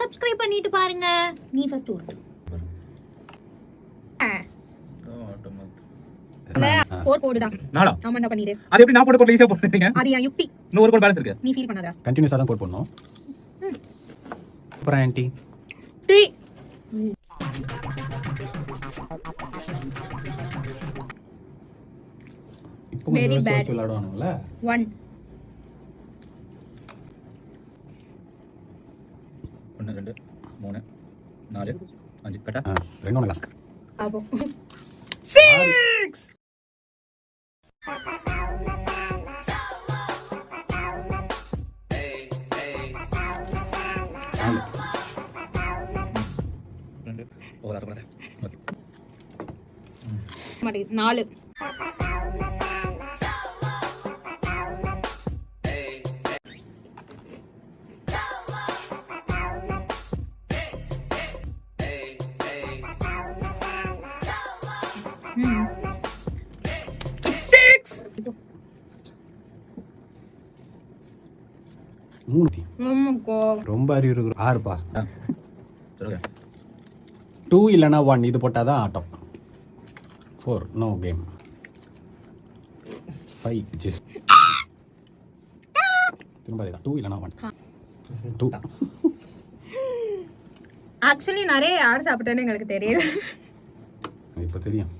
Subscribe பண்ணிட்டு பாருங்க. நீ ஃபர்ஸ்ட் ஓடு. 4 கோடுடா. நாளா? ஆமாடா பண்ணிரு. அது எப்படி நான் போட கோட்ல ஈஸியா போடுறீங்க? அது யா யுக்தி. இன்னும் ஒரு கோட் பேலன்ஸ் இருக்கு. நீ ஃபீல் பண்ணாத. கண்டினியூஸா தான் கோட் பண்ணனும். அப்புறம் ஆன்ட்டி. 3 இப்போ Very கொஞ்சம் bad. வச்சு விளையாடுவானுங்களா? 1 1 2 3 4 5 கட்டா. ரெண்டு ஒண்ணு லாஸ்ட். ஆபோ. 6 2 ஓ ராசா பண்ணு. ஓகே. மாடி 4 ரொம்ப அறிவு இருக்கு. 6 பா. சொல்லுங்க. 2 இல்லனா 1 இது போட்டாதான் ஆட்டம். 4 நோ கேம். 5 ஜஸ்ட் திரும்ப இதா 2 இல்லனா 1. 2 ஆக்சுவலி நிறைய யார் சாப்பிட்டேன்னு எனக்கு தெரியல. இப்போ தெரியும்.